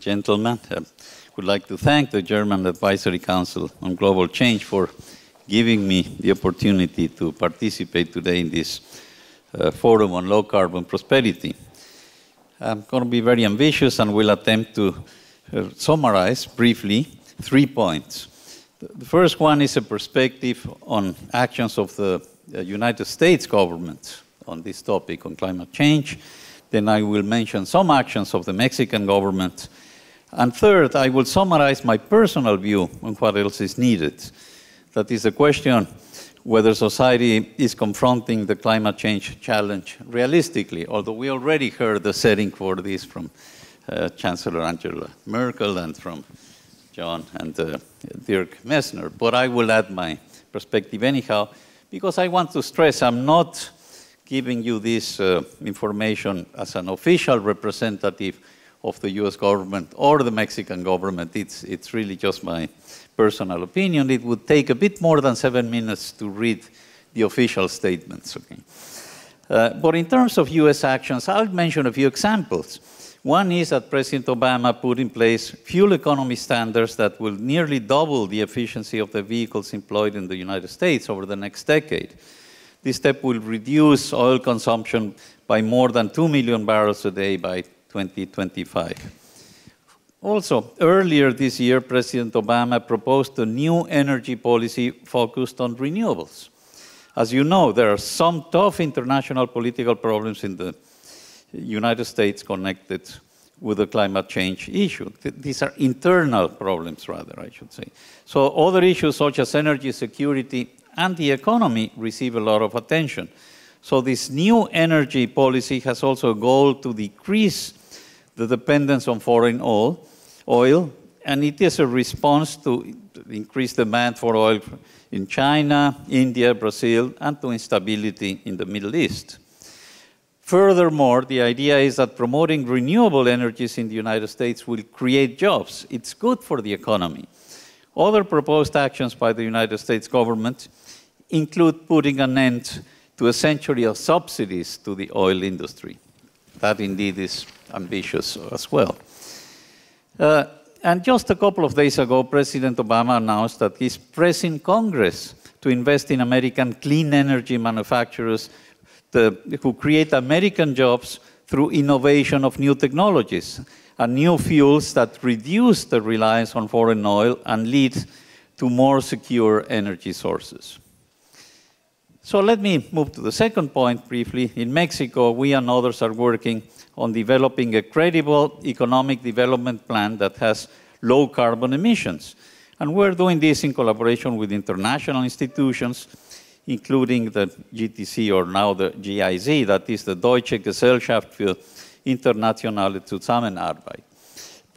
gentlemen. I would like to thank the German Advisory Council on Global Change for giving me the opportunity to participate today in this forum on low carbon prosperity. I'm going to be very ambitious and will attempt to summarize briefly 3 points. The first one is a perspective on actions of the United States government on this topic on climate change. Then I will mention some actions of the Mexican government. And third, I will summarize my personal view on what else is needed. That is the question whether society is confronting the climate change challenge realistically, although we already heard the setting for this from Chancellor Angela Merkel and from John and Dirk Messner. But I will add my perspective anyhow, because I want to stress I'm not giving you this information as an official representative of the US government or the Mexican government. It's really just my personal opinion. It would take a bit more than 7 minutes to read the official statements. Okay. But in terms of US actions, I'll mention a few examples. One is that President Obama put in place fuel economy standards that will nearly double the efficiency of the vehicles employed in the United States over the next decade. This step will reduce oil consumption by more than 2 million barrels a day by 2025. Also, earlier this year, President Obama proposed a new energy policy focused on renewables. As you know, there are some tough international political problems in the United States connected with the climate change issue. These are internal problems, rather, I should say. So other issues such as energy security and the economy receive a lot of attention. So this new energy policy has also a goal to decrease the dependence on foreign oil, and it is a response to increased demand for oil in China, India, Brazil, and to instability in the Middle East. Furthermore, the idea is that promoting renewable energies in the United States will create jobs. It's good for the economy. Other proposed actions by the United States government include putting an end to a century of subsidies to the oil industry. That indeed is ambitious as well. And just a couple of days ago, President Obama announced that he's pressing Congress to invest in American clean energy manufacturers who create American jobs through innovation of new technologies and new fuels that reduce the reliance on foreign oil and lead to more secure energy sources. So let me move to the second point briefly. In Mexico, we and others are working on developing a credible economic development plan that has low carbon emissions. And we're doing this in collaboration with international institutions, including the GTC, or now the GIZ, that is the Deutsche Gesellschaft für internationale Zusammenarbeit,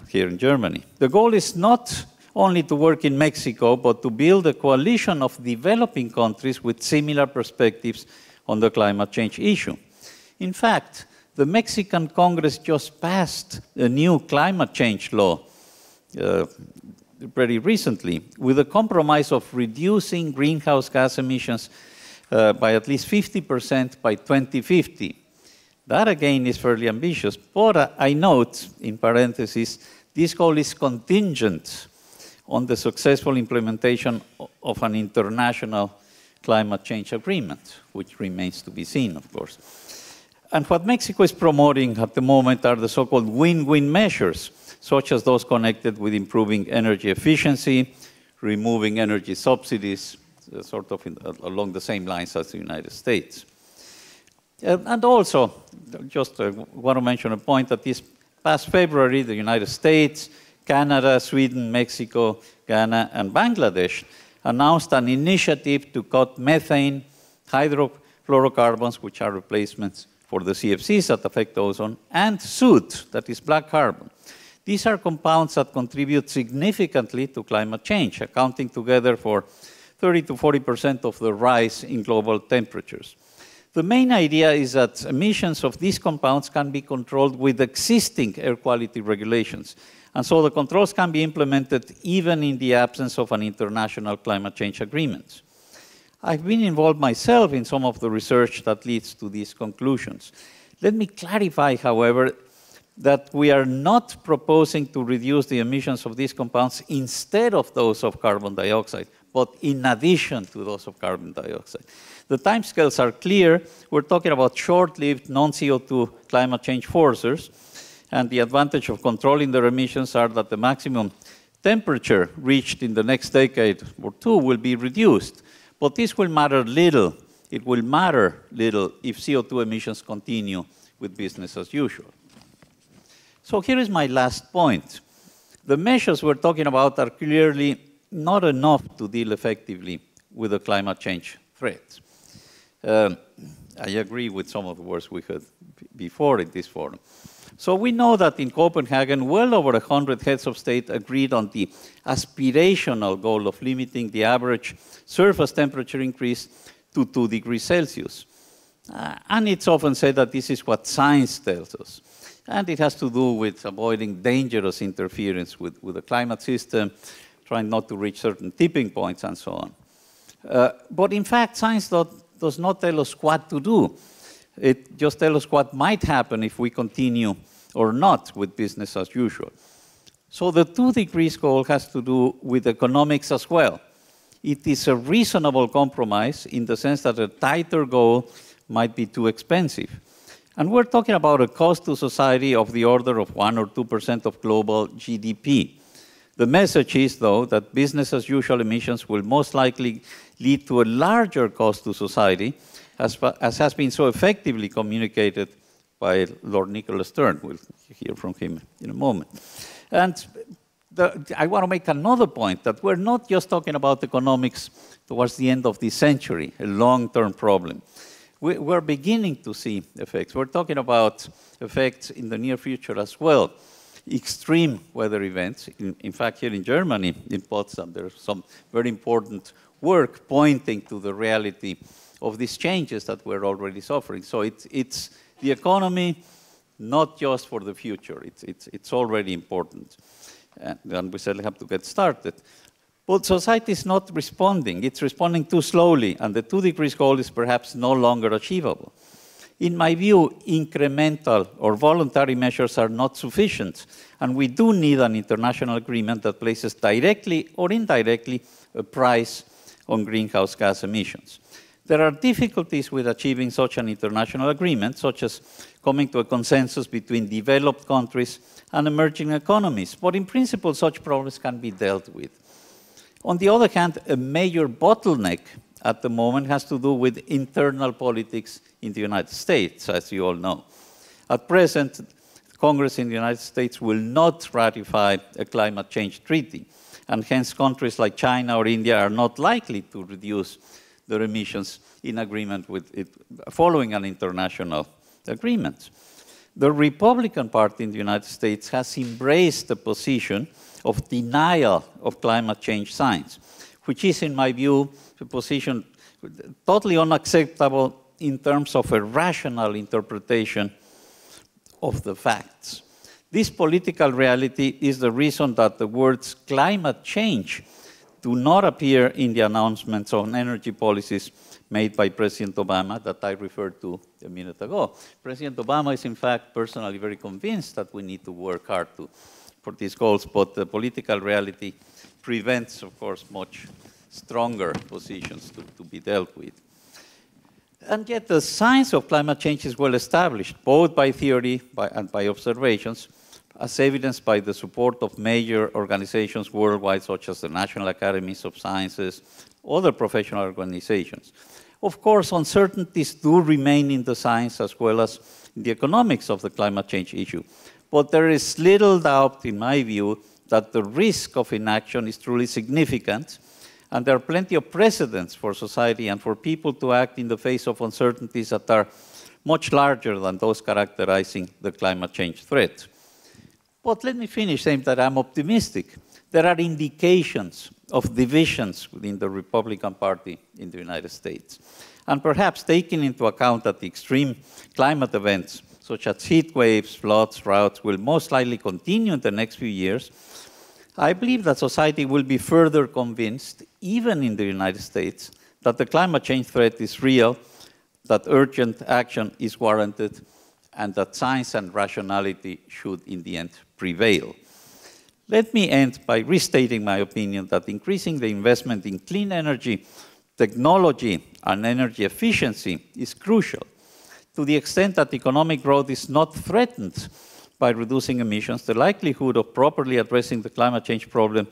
here in Germany. The goal is not only to work in Mexico, but to build a coalition of developing countries with similar perspectives on the climate change issue. In fact, the Mexican Congress just passed a new climate change law very recently, with a compromise of reducing greenhouse gas emissions by at least 50% by 2050. That again is fairly ambitious, but I note, in parentheses, this goal is contingent on the successful implementation of an international climate change agreement, which remains to be seen, of course. And what Mexico is promoting at the moment are the so-called win-win measures, such as those connected with improving energy efficiency, removing energy subsidies, sort of along the same lines as the United States. And also, just want to mention a point that this past February, the United States, Canada, Sweden, Mexico, Ghana, and Bangladesh announced an initiative to cut methane, hydrofluorocarbons, which are replacements for the CFCs that affect ozone, and soot, that is black carbon. These are compounds that contribute significantly to climate change, accounting together for 30 to 40% of the rise in global temperatures. The main idea is that emissions of these compounds can be controlled with existing air quality regulations. And so the controls can be implemented even in the absence of an international climate change agreement. I've been involved myself in some of the research that leads to these conclusions. Let me clarify, however, that we are not proposing to reduce the emissions of these compounds instead of those of carbon dioxide, but in addition to those of carbon dioxide. The timescales are clear. We're talking about short-lived non-CO2 climate change forcers, and the advantage of controlling their emissions are that the maximum temperature reached in the next decade or two will be reduced. But this will matter little. It will matter little if CO2 emissions continue with business as usual. So here is my last point. The measures we're talking about are clearly not enough to deal effectively with the climate change threats. I agree with some of the words we heard before in this forum. So we know that in Copenhagen, well over 100 heads of state agreed on the aspirational goal of limiting the average surface temperature increase to 2 degrees Celsius. And it's often said that this is what science tells us. And it has to do with avoiding dangerous interference with the climate system, trying not to reach certain tipping points and so on. But in fact, science does not tell us what to do. It just tells us what might happen if we continue or not with business as usual. So the 2 degrees goal has to do with economics as well. It is a reasonable compromise in the sense that a tighter goal might be too expensive. And we're talking about a cost to society of the order of 1 or 2% of global GDP. The message is, though, that business as usual emissions will most likely lead to a larger cost to society, as has been so effectively communicated by Lord Nicholas Stern. We'll hear from him in a moment. And I want to make another point, that we're not just talking about economics towards the end of this century, a long-term problem. We're beginning to see effects. We're talking about effects in the near future as well. Extreme weather events. In fact, here in Germany, in Potsdam, there's some very important work pointing to the reality of these changes that we're already suffering. So it's the economy, not just for the future. It's already important. And we certainly have to get started. But society is not responding. It's responding too slowly, and the 2 degrees goal is perhaps no longer achievable. In my view, incremental or voluntary measures are not sufficient, and we do need an international agreement that places directly or indirectly a price on greenhouse gas emissions. There are difficulties with achieving such an international agreement, such as coming to a consensus between developed countries and emerging economies, but in principle, such problems can be dealt with. On the other hand, a major bottleneck at the moment has to do with internal politics in the United States, as you all know. At present, Congress in the United States will not ratify a climate change treaty, and hence countries like China or India are not likely to reduce their emissions in agreement with it, following an international agreement. The Republican Party in the United States has embraced the position of denial of climate change science, which is, in my view, a position totally unacceptable in terms of a rational interpretation of the facts. This political reality is the reason that the words climate change do not appear in the announcements on energy policies made by President Obama that I referred to a minute ago. President Obama is, in fact, personally very convinced that we need to work hard for these goals, but the political reality prevents, of course, much stronger positions to be dealt with. And yet the science of climate change is well established, both by theory and by observations, as evidenced by the support of major organizations worldwide, such as the National Academies of Sciences, other professional organizations. Of course, uncertainties do remain in the science as well as in the economics of the climate change issue. But there is little doubt, in my view, that the risk of inaction is truly significant, and there are plenty of precedents for society and for people to act in the face of uncertainties that are much larger than those characterizing the climate change threat. But let me finish saying that I'm optimistic. There are indications of divisions within the Republican Party in the United States. And perhaps taking into account that the extreme climate events, such as heat waves, floods, droughts, will most likely continue in the next few years, I believe that society will be further convinced, even in the United States, that the climate change threat is real, that urgent action is warranted, and that science and rationality should in the end prevail. Let me end by restating my opinion that increasing the investment in clean energy, technology, and energy efficiency is crucial. To the extent that economic growth is not threatened by reducing emissions, the likelihood of properly addressing the climate change problem,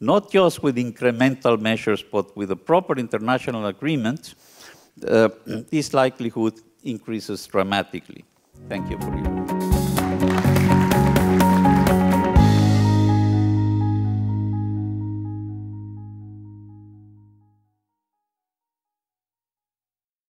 not just with incremental measures, but with a proper international agreement, this likelihood increases dramatically. Thank you for your attention.